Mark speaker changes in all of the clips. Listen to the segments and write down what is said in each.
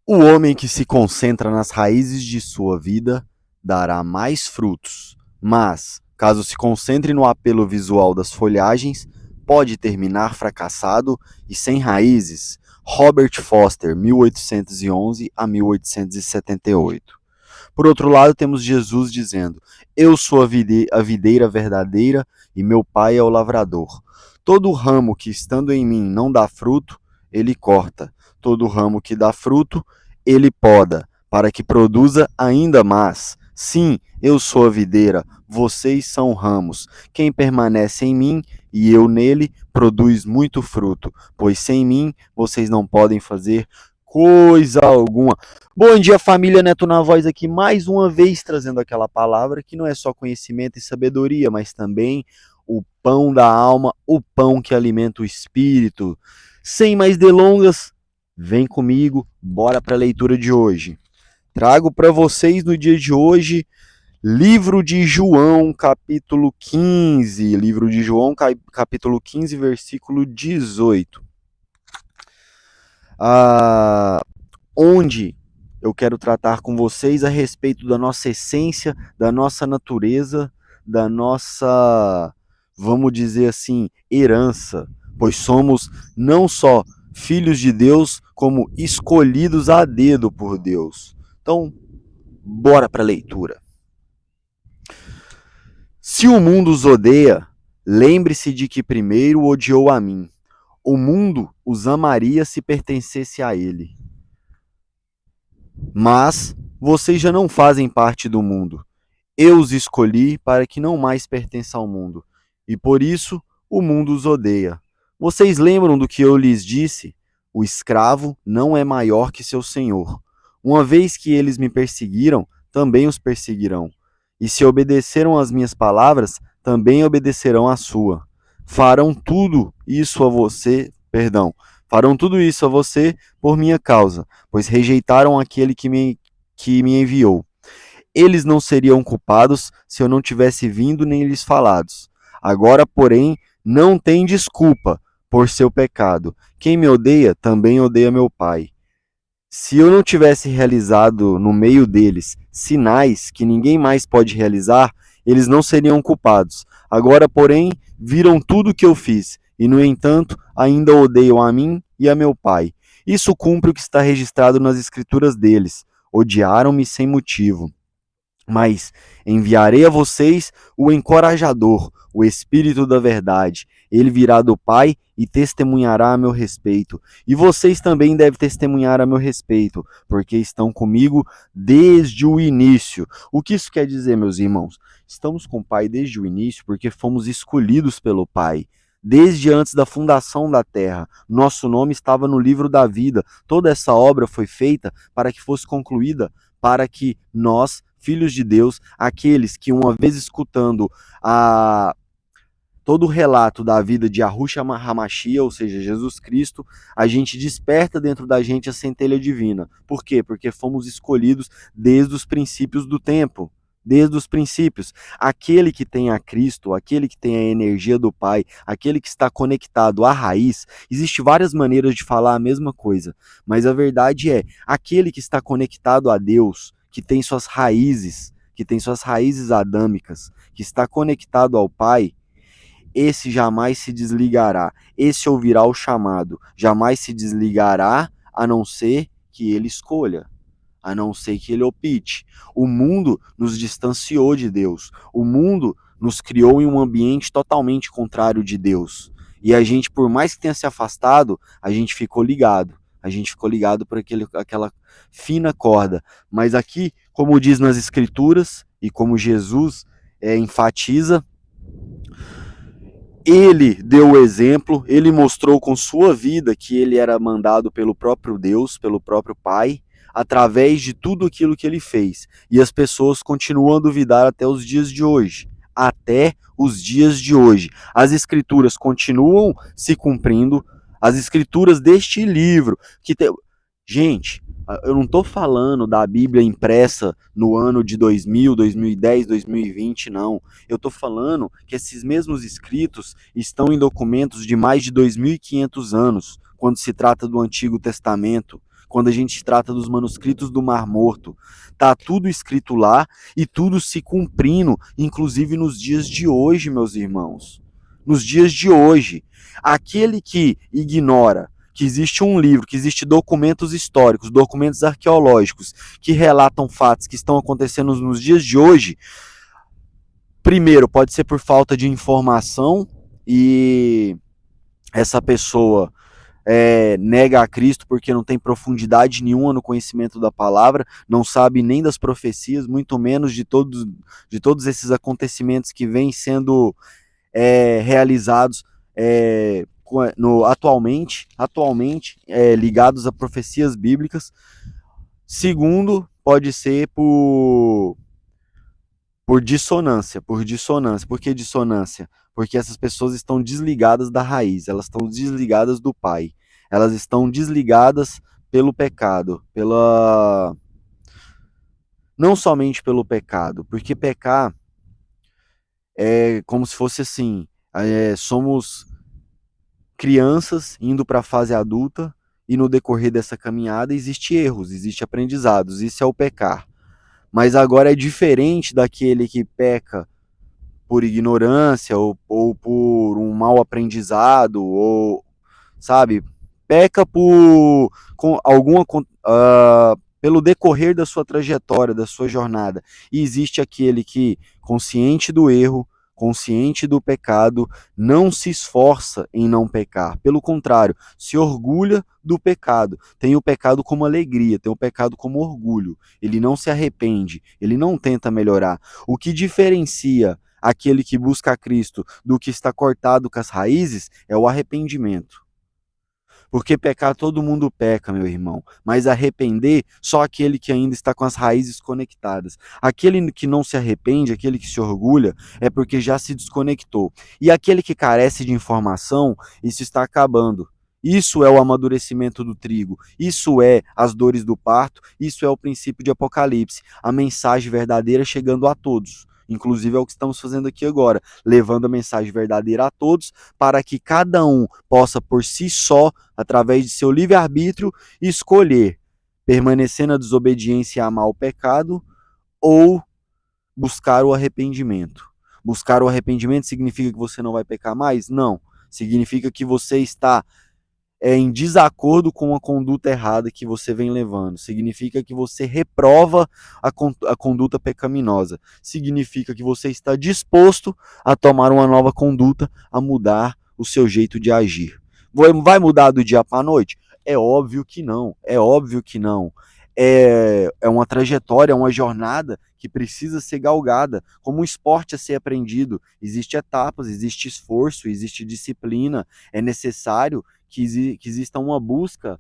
Speaker 1: O homem que se concentra nas raízes de sua vida dará mais frutos, mas, caso se concentre no apelo visual das folhagens, pode terminar fracassado e sem raízes. Robert Foster, 1811 a 1878. Por outro lado, temos Jesus dizendo: Eu sou a videira verdadeira e meu pai é o lavrador. Todo ramo que estando em mim não dá fruto, ele corta. Todo ramo que dá fruto, ele poda, para que produza ainda mais. Sim, eu sou a videira, vocês são ramos. Quem permanece em mim e eu nele, produz muito fruto, pois sem mim vocês não podem fazer coisa alguma. Bom dia, família Neto na Voz aqui, mais uma vez trazendo aquela palavra que não é só conhecimento e sabedoria, mas também o pão da alma, o pão que alimenta o espírito. Sem mais delongas, vem comigo, bora para a leitura de hoje. Trago para vocês no dia de hoje livro de João, capítulo 15. Livro de João, capítulo 15, versículo 18. Onde eu quero tratar com vocês a respeito da nossa essência, da nossa natureza, da nossa, vamos dizer assim, herança, pois somos não só filhos de Deus, como escolhidos a dedo por Deus. Então, bora para a leitura. Se o mundo os odeia, lembre-se de que primeiro odiou a mim. O mundo os amaria se pertencesse a ele. Mas vocês já não fazem parte do mundo. Eu os escolhi para que não mais pertençam ao mundo, e por isso o mundo os odeia. Vocês lembram do que eu lhes disse? O escravo não é maior que seu senhor. Uma vez que eles me perseguiram, também os perseguirão. E se obedeceram às minhas palavras, também obedecerão à sua. Farão tudo isso a você, farão tudo isso a você por minha causa, pois rejeitaram aquele que me enviou. Eles não seriam culpados se eu não tivesse vindo nem lhes falado. Agora, porém, não tem desculpa por seu pecado. Quem me odeia também odeia meu Pai. Se eu não tivesse realizado no meio deles sinais que ninguém mais pode realizar, eles não seriam culpados. Agora, porém, viram tudo o que eu fiz, e, no entanto, ainda odeiam a mim e a meu Pai. Isso cumpre o que está registrado nas Escrituras deles. Odiaram-me sem motivo. Mas enviarei a vocês o encorajador, o Espírito da Verdade. Ele virá do Pai e testemunhará a meu respeito. E vocês também devem testemunhar a meu respeito, porque estão comigo desde o início. O que isso quer dizer, meus irmãos? Estamos com o Pai desde o início porque fomos escolhidos pelo Pai. Desde antes da fundação da terra, nosso nome estava no livro da vida. Toda essa obra foi feita para que fosse concluída, para que nós, filhos de Deus, aqueles que uma vez escutando todo o relato da vida de Yahushua HaMashiach, ou seja, Jesus Cristo, a gente desperta dentro da gente a centelha divina. Por quê? Porque fomos escolhidos desde os princípios do tempo. Desde os princípios. Aquele que tem a Cristo, aquele que tem a energia do Pai, aquele que está conectado à raiz, existe várias maneiras de falar a mesma coisa, mas a verdade é, aquele que está conectado a Deus, que tem suas raízes adâmicas, que está conectado ao Pai, esse jamais se desligará, esse ouvirá o chamado, jamais se desligará, a não ser que ele escolha, a não ser que ele opte. O mundo nos distanciou de Deus, o mundo nos criou em um ambiente totalmente contrário de Deus, e a gente, por mais que tenha se afastado, a gente ficou ligado por aquela fina corda. Mas aqui, como diz nas Escrituras, e como Jesus enfatiza, ele deu o exemplo, ele mostrou com sua vida que ele era mandado pelo próprio Deus, pelo próprio Pai, através de tudo aquilo que ele fez. E as pessoas continuam a duvidar até os dias de hoje. Até os dias de hoje. As escrituras continuam se cumprindo, as escrituras deste livro, Gente, eu não estou falando da Bíblia impressa no ano de 2000, 2010, 2020, não. Eu estou falando que esses mesmos escritos estão em documentos de mais de 2.500 anos, quando se trata do Antigo Testamento, quando a gente trata dos manuscritos do Mar Morto. Tá tudo escrito lá e tudo se cumprindo, inclusive nos dias de hoje, meus irmãos. Nos dias de hoje, aquele que ignora que existe um livro, que existe documentos históricos, documentos arqueológicos que relatam fatos que estão acontecendo nos dias de hoje, primeiro, pode ser por falta de informação e essa pessoa nega a Cristo porque não tem profundidade nenhuma no conhecimento da palavra, não sabe nem das profecias, muito menos de todos esses acontecimentos que vêm sendo realizados atualmente ligados a profecias bíblicas. Segundo, pode ser por dissonância. Por que dissonância? Porque essas pessoas estão desligadas da raiz, elas estão desligadas do Pai, elas estão desligadas pelo pecado, não somente pelo pecado, porque pecar é como se fosse assim, somos crianças indo para a fase adulta e no decorrer dessa caminhada existe erros, existe aprendizados, isso é o pecar. Mas agora é diferente daquele que peca por ignorância ou por um mau aprendizado, ou, sabe, peca pelo decorrer da sua trajetória, da sua jornada. E existe aquele que, consciente do erro, consciente do pecado, não se esforça em não pecar. Pelo contrário, se orgulha do pecado. Tem o pecado como alegria, tem o pecado como orgulho. Ele não se arrepende, ele não tenta melhorar. O que diferencia aquele que busca a Cristo do que está cortado com as raízes é o arrependimento. Porque pecar todo mundo peca, meu irmão, mas arrepender só aquele que ainda está com as raízes conectadas. Aquele que não se arrepende, aquele que se orgulha, é porque já se desconectou. E aquele que carece de informação, isso está acabando. Isso é o amadurecimento do trigo, isso é as dores do parto, isso é o princípio de Apocalipse, a mensagem verdadeira chegando a todos. Inclusive é o que estamos fazendo aqui agora, levando a mensagem verdadeira a todos, para que cada um possa por si só, através de seu livre-arbítrio, escolher permanecer na desobediência e amar o pecado, ou buscar o arrependimento. Buscar o arrependimento significa que você não vai pecar mais? Não. Significa que você está em desacordo com a conduta errada que você vem levando. Significa que você reprova a conduta pecaminosa. Significa que você está disposto a tomar uma nova conduta, a mudar o seu jeito de agir. Vai mudar do dia para a noite? É óbvio que não. É óbvio que não. É uma trajetória, é uma jornada que precisa ser galgada, como um esporte a ser aprendido. Existem etapas, existe esforço, existe disciplina. É necessário que exista uma busca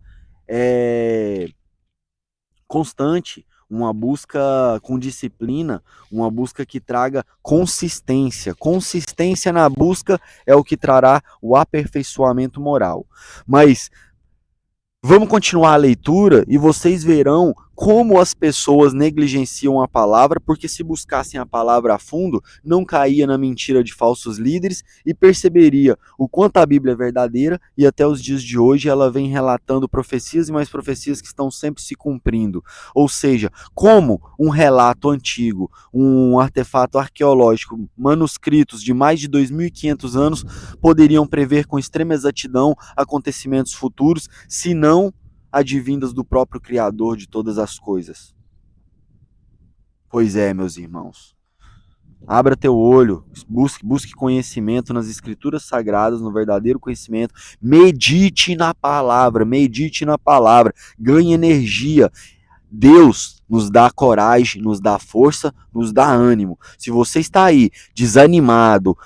Speaker 1: constante, uma busca com disciplina, uma busca que traga consistência. Consistência na busca é o que trará o aperfeiçoamento moral. Mas vamos continuar a leitura e vocês verão como as pessoas negligenciam a palavra, porque se buscassem a palavra a fundo, não caía na mentira de falsos líderes e perceberia o quanto a Bíblia é verdadeira, e até os dias de hoje ela vem relatando profecias e mais profecias que estão sempre se cumprindo. Ou seja, como um relato antigo, um artefato arqueológico, manuscritos de mais de 2.500 anos poderiam prever com extrema exatidão acontecimentos futuros, se não advindas do próprio Criador de todas as coisas. Pois é, meus irmãos. Abra teu olho, busque conhecimento nas escrituras sagradas, no verdadeiro conhecimento. Medite na palavra, ganhe energia. Deus nos dá coragem, nos dá força, nos dá ânimo. Se você está aí desanimado,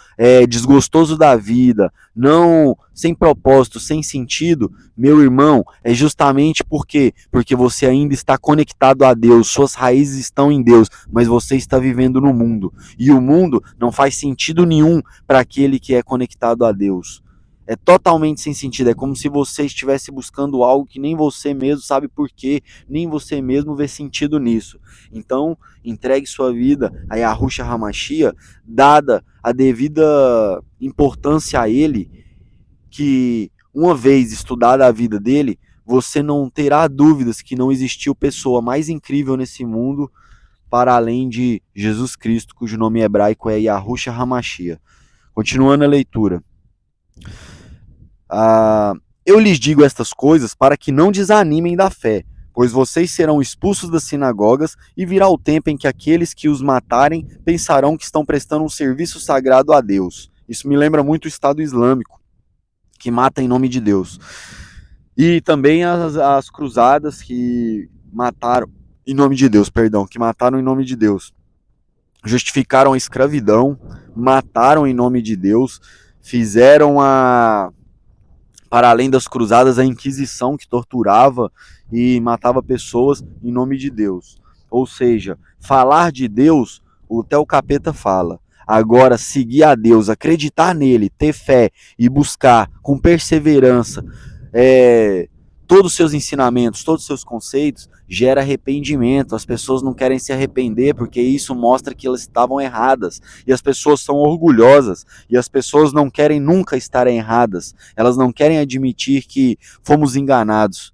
Speaker 1: desgostoso da vida, não, sem propósito, sem sentido, meu irmão, é justamente porque você ainda está conectado a Deus, suas raízes estão em Deus, mas você está vivendo no mundo. E o mundo não faz sentido nenhum para aquele que é conectado a Deus. É totalmente sem sentido, é como se você estivesse buscando algo que nem você mesmo sabe por quê, nem você mesmo vê sentido nisso. Então, entregue sua vida a Yahushua HaMashiach, dada a devida importância a ele, que uma vez estudada a vida dele, você não terá dúvidas que não existiu pessoa mais incrível nesse mundo para além de Jesus Cristo, cujo nome hebraico é Yahushua HaMashiach. Continuando a leitura. Eu lhes digo estas coisas para que não desanimem da fé, pois vocês serão expulsos das sinagogas e virá o tempo em que aqueles que os matarem pensarão que estão prestando um serviço sagrado a Deus. Isso me lembra muito o Estado Islâmico, que mata em nome de Deus. E também as cruzadas que mataram em nome de Deus, que mataram em nome de Deus. Justificaram a escravidão, mataram em nome de Deus, fizeram para além das cruzadas, a Inquisição, que torturava e matava pessoas em nome de Deus. Ou seja, falar de Deus, até o capeta fala. Agora, seguir a Deus, acreditar nele, ter fé e buscar com perseverança todos os seus ensinamentos, todos os seus conceitos, gera arrependimento. As pessoas não querem se arrepender porque isso mostra que elas estavam erradas. E as pessoas são orgulhosas. E as pessoas não querem nunca estar erradas. Elas não querem admitir que fomos enganados.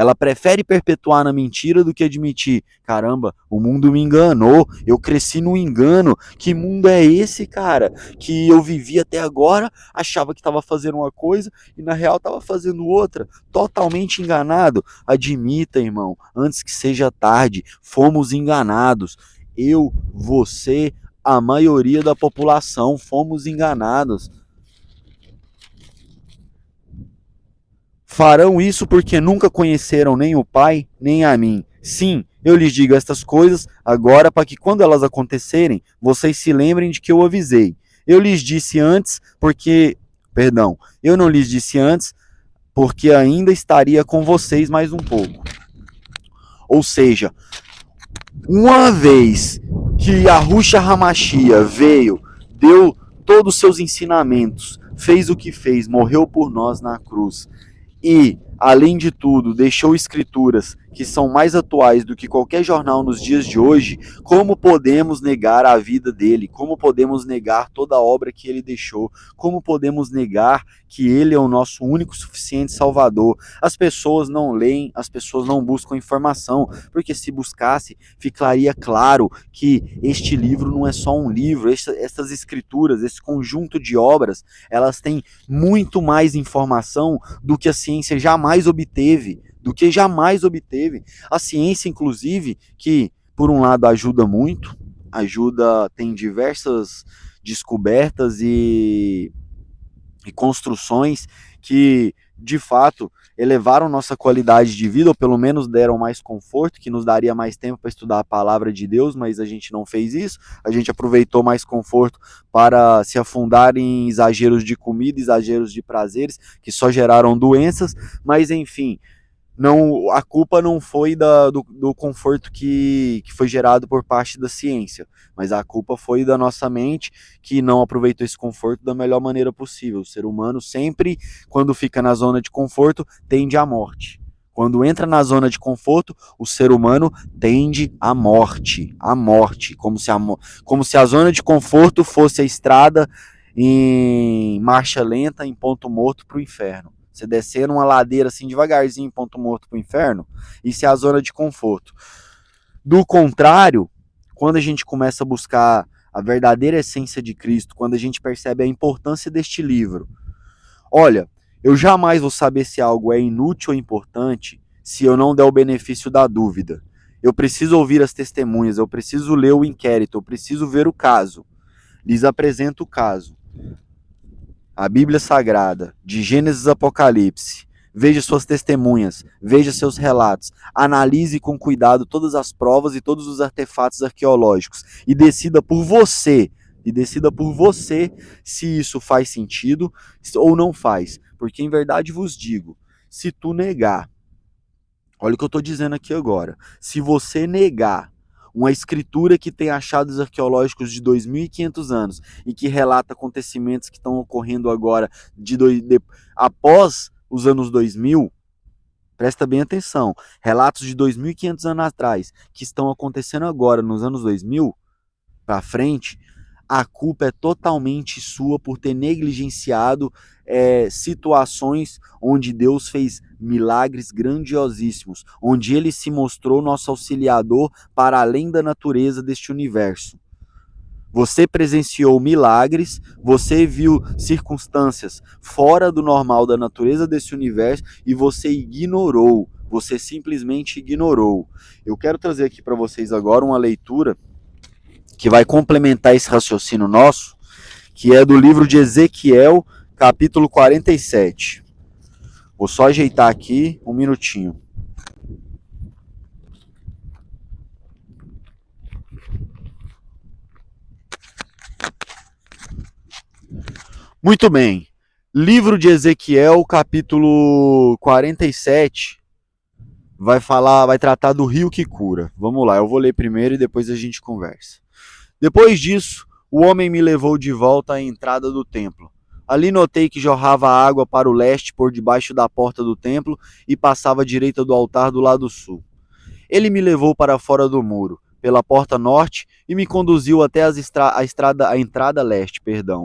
Speaker 1: Ela prefere perpetuar na mentira do que admitir, caramba, o mundo me enganou, eu cresci no engano, que mundo é esse, cara? Que eu vivi até agora, achava que estava fazendo uma coisa e na real estava fazendo outra, totalmente enganado. Admita, irmão, antes que seja tarde, fomos enganados. Eu, você, a maioria da população, fomos enganados. Farão isso porque nunca conheceram nem o Pai, nem a mim. Sim, eu lhes digo estas coisas agora para que quando elas acontecerem, vocês se lembrem de que eu avisei. Eu lhes disse antes eu não lhes disse antes porque ainda estaria com vocês mais um pouco. Ou seja, uma vez que Yahushua HaMashiach veio, deu todos os seus ensinamentos, fez o que fez, morreu por nós na cruz, e, além de tudo, deixou escrituras que são mais atuais do que qualquer jornal nos dias de hoje, como podemos negar a vida dele? Como podemos negar toda a obra que ele deixou? Como podemos negar que ele é o nosso único suficiente Salvador? As pessoas não leem, as pessoas não buscam informação, porque se buscasse, ficaria claro que este livro não é só um livro, essas escrituras, esse conjunto de obras, elas têm muito mais informação do que a ciência jamais obteve, A ciência, inclusive, que por um lado ajuda muito, tem diversas descobertas e construções que, de fato, elevaram nossa qualidade de vida, ou pelo menos deram mais conforto, que nos daria mais tempo para estudar a palavra de Deus, mas a gente não fez isso, a gente aproveitou mais conforto para se afundar em exageros de comida, exageros de prazeres, que só geraram doenças, mas enfim, não, a culpa não foi do conforto que foi gerado por parte da ciência, mas a culpa foi da nossa mente que não aproveitou esse conforto da melhor maneira possível. O ser humano sempre, quando fica na zona de conforto, tende à morte. Quando entra na zona de conforto, o ser humano tende à morte, como se a zona de conforto fosse a estrada em marcha lenta, em ponto morto para o inferno. Você descer uma ladeira assim devagarzinho, ponto morto pro inferno, isso é a zona de conforto. Do contrário, quando a gente começa a buscar a verdadeira essência de Cristo, quando a gente percebe a importância deste livro, olha, eu jamais vou saber se algo é inútil ou importante se eu não der o benefício da dúvida. Eu preciso ouvir as testemunhas, eu preciso ler o inquérito, eu preciso ver o caso. Lhes apresento o caso. A Bíblia Sagrada, de Gênesis a Apocalipse. Veja suas testemunhas, veja seus relatos, analise com cuidado todas as provas e todos os artefatos arqueológicos e decida por você se isso faz sentido ou não faz. Porque em verdade vos digo, se tu negar, olha o que eu estou dizendo aqui agora, se você negar uma escritura que tem achados arqueológicos de 2.500 anos e que relata acontecimentos que estão ocorrendo agora após os anos 2000, presta bem atenção, relatos de 2.500 anos atrás que estão acontecendo agora nos anos 2000 para frente, a culpa é totalmente sua por ter negligenciado situações onde Deus fez milagres grandiosíssimos, onde Ele se mostrou nosso auxiliador para além da natureza deste universo. Você presenciou milagres, você viu circunstâncias fora do normal da natureza desse universo e você ignorou, você simplesmente ignorou. Eu quero trazer aqui para vocês agora uma leitura que vai complementar esse raciocínio nosso, que é do livro de Ezequiel, capítulo 47. Vou só ajeitar aqui um minutinho. Muito bem. Livro de Ezequiel, capítulo 47, vai tratar do rio que cura. Vamos lá, eu vou ler primeiro e depois a gente conversa. Depois disso, o homem me levou de volta à entrada do templo. Ali notei que jorrava água para o leste por debaixo da porta do templo e passava à direita do altar do lado sul. Ele me levou para fora do muro, pela porta norte, e me conduziu até a entrada leste.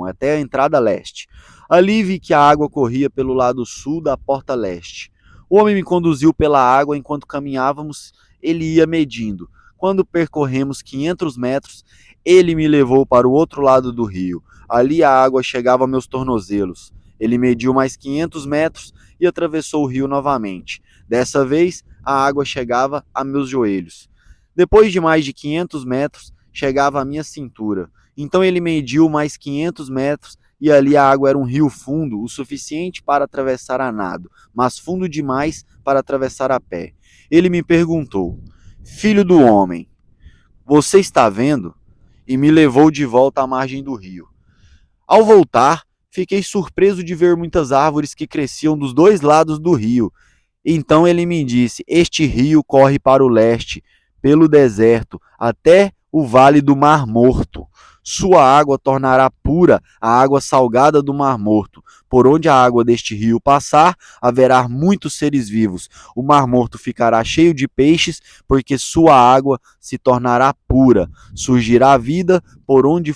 Speaker 1: Até a entrada leste. Ali vi que a água corria pelo lado sul da porta leste. O homem me conduziu pela água enquanto caminhávamos, ele ia medindo. Quando percorremos 500 metros, ele me levou para o outro lado do rio. Ali a água chegava a meus tornozelos. Ele mediu mais 500 metros e atravessou o rio novamente. Dessa vez, a água chegava a meus joelhos. Depois de mais de 500 metros, chegava à minha cintura. Então ele mediu mais 500 metros e ali a água era um rio fundo, o suficiente para atravessar a nado, mas fundo demais para atravessar a pé. Ele me perguntou: Filho do homem, você está vendo? E me levou de volta à margem do rio. Ao voltar, fiquei surpreso de ver muitas árvores que cresciam dos dois lados do rio. Então ele me disse: Este rio corre para o leste, pelo deserto, até o vale do Mar Morto. Sua água tornará pura a água salgada do Mar Morto. Por onde a água deste rio passar, haverá muitos seres vivos. O Mar Morto ficará cheio de peixes, porque sua água se tornará pura. Surgirá vida por onde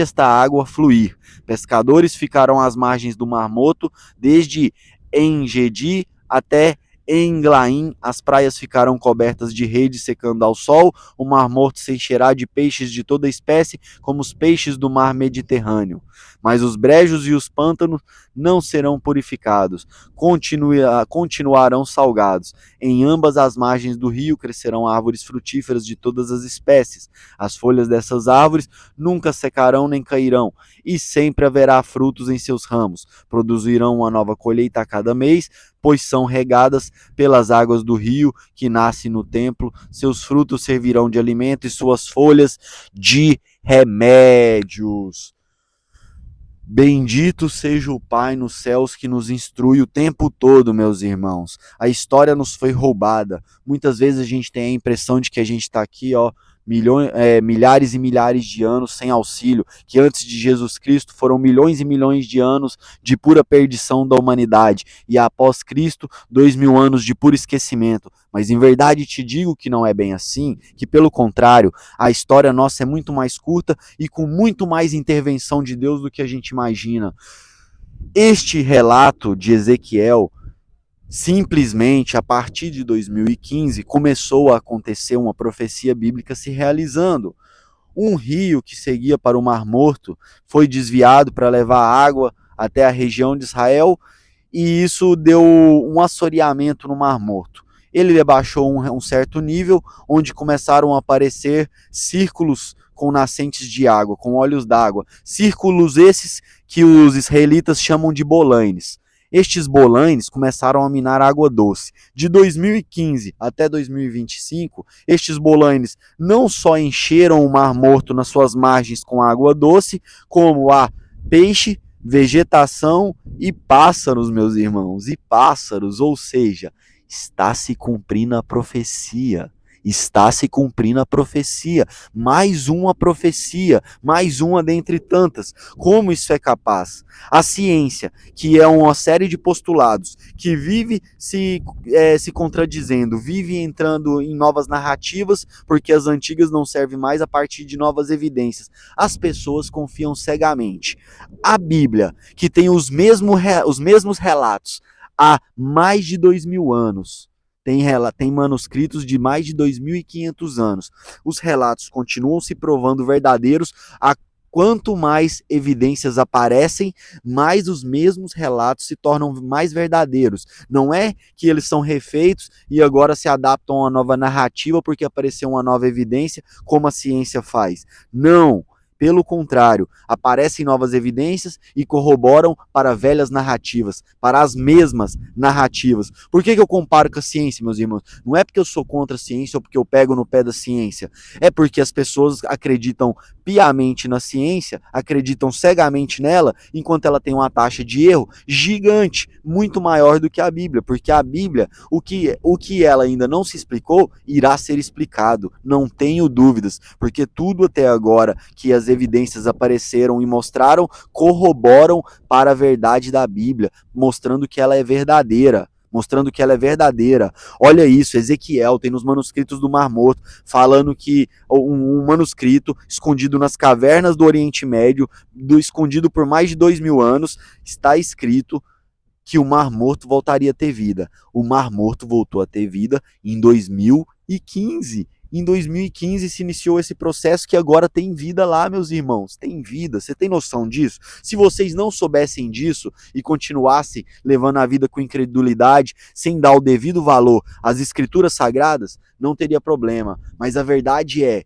Speaker 1: esta água fluir. Pescadores ficarão às margens do Mar Morto, desde Engedi até Englaim, as praias ficarão cobertas de redes secando ao sol, o mar morto se encherá de peixes de toda espécie, como os peixes do mar Mediterrâneo. Mas os brejos e os pântanos não serão purificados, continuarão salgados. Em ambas as margens do rio crescerão árvores frutíferas de todas as espécies. As folhas dessas árvores nunca secarão nem cairão, e sempre haverá frutos em seus ramos. Produzirão uma nova colheita a cada mês, pois são regadas pelas águas do rio que nasce no templo. Seus frutos servirão de alimento e suas folhas de remédios. Bendito seja o Pai nos céus que nos instrui o tempo todo, meus irmãos. A história nos foi roubada. Muitas vezes a gente tem a impressão de que a gente está aqui, milhares e milhares de anos sem auxílio, que antes de Jesus Cristo foram milhões e milhões de anos de pura perdição da humanidade, e após Cristo, 2000 anos de puro esquecimento. Mas em verdade te digo que não é bem assim, que pelo contrário, a história nossa é muito mais curta e com muito mais intervenção de Deus do que a gente imagina. Este relato de Ezequiel, simplesmente, a partir de 2015, começou a acontecer uma profecia bíblica se realizando. Um rio que seguia para o Mar Morto foi desviado para levar água até a região de Israel, e isso deu um assoreamento no Mar Morto. Ele debaixou um certo nível, onde começaram a aparecer círculos com nascentes de água, com olhos d'água. Círculos esses que os israelitas chamam de bolanes. Estes bolanes começaram a minar água doce. De 2015 até 2025, estes bolanes não só encheram o Mar Morto nas suas margens com água doce, como há peixe, vegetação e pássaros, meus irmãos, e pássaros, ou seja, está se cumprindo a profecia. Está se cumprindo a profecia. Mais uma dentre tantas. Como isso é capaz? A ciência, que é uma série de postulados, que vive se contradizendo, vive entrando em novas narrativas, porque as antigas não servem mais a partir de novas evidências. As pessoas confiam cegamente. A Bíblia, que tem os mesmos relatos há mais de 2000 anos, tem manuscritos de mais de 2.500 anos. Os relatos continuam se provando verdadeiros. Quanto mais evidências aparecem, mais os mesmos relatos se tornam mais verdadeiros. Não é que eles são refeitos e agora se adaptam a uma nova narrativa porque apareceu uma nova evidência, como a ciência faz. Não. Pelo contrário, aparecem novas evidências e corroboram para velhas narrativas, para as mesmas narrativas. Por que eu comparo com a ciência, meus irmãos? Não é porque eu sou contra a ciência ou porque eu pego no pé da ciência. É porque as pessoas acreditam piamente na ciência, acreditam cegamente nela, enquanto ela tem uma taxa de erro gigante, muito maior do que a Bíblia. Porque a Bíblia, o que ela ainda não se explicou, irá ser explicado. Não tenho dúvidas, porque tudo até agora que as evidências apareceram e mostraram, corroboram para a verdade da Bíblia, mostrando que ela é verdadeira. Olha isso, Ezequiel tem nos manuscritos do Mar Morto, falando que um manuscrito escondido nas cavernas do Oriente Médio, escondido por mais de 2000 anos, está escrito que o Mar Morto voltaria a ter vida. O Mar Morto voltou a ter vida em 2015. Em 2015 se iniciou esse processo que agora tem vida lá, meus irmãos. Tem vida. Você tem noção disso? Se vocês não soubessem disso e continuassem levando a vida com incredulidade, sem dar o devido valor às escrituras sagradas, não teria problema. Mas a verdade é,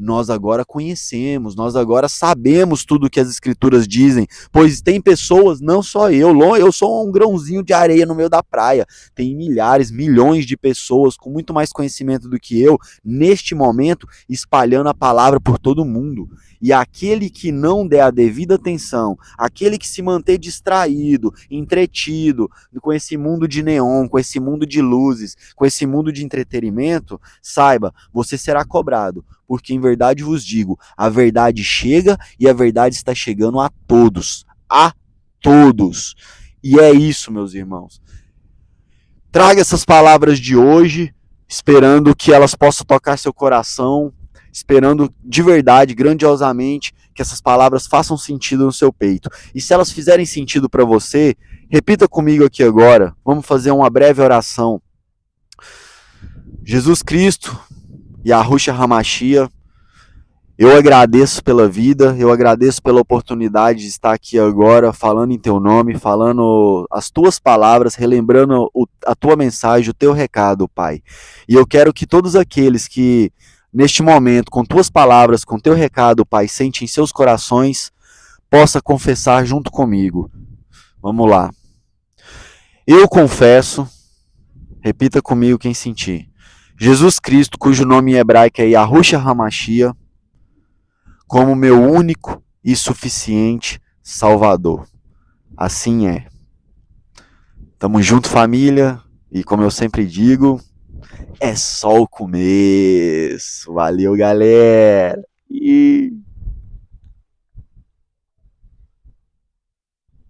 Speaker 1: nós agora conhecemos, nós agora sabemos tudo o que as escrituras dizem, pois tem pessoas, não só eu sou um grãozinho de areia no meio da praia, tem milhares, milhões de pessoas com muito mais conhecimento do que eu, neste momento, espalhando a palavra por todo mundo. E aquele que não der a devida atenção, aquele que se manter distraído, entretido com esse mundo de neon, com esse mundo de luzes, com esse mundo de entretenimento, saiba, você será cobrado. Porque em verdade vos digo, a verdade chega e a verdade está chegando a todos. A todos. E é isso, meus irmãos. Traga essas palavras de hoje, esperando que elas possam tocar seu coração, esperando de verdade, grandiosamente, que essas palavras façam sentido no seu peito. E se elas fizerem sentido para você, repita comigo aqui agora. Vamos fazer uma breve oração. Jesus Cristo, Yahushua Hamashia, eu agradeço pela vida, eu agradeço pela oportunidade de estar aqui agora falando em teu nome, falando as tuas palavras, relembrando a tua mensagem, o teu recado, Pai. E eu quero que todos aqueles que neste momento, com tuas palavras, com teu recado, Pai, sentem em seus corações, possa confessar junto comigo. Vamos lá. Eu confesso, repita comigo quem sentir. Jesus Cristo, cujo nome em hebraico é Yahushua Hamashia, como meu único e suficiente Salvador. Assim é. Tamo junto, família, e como eu sempre digo, é só o começo. Valeu, galera!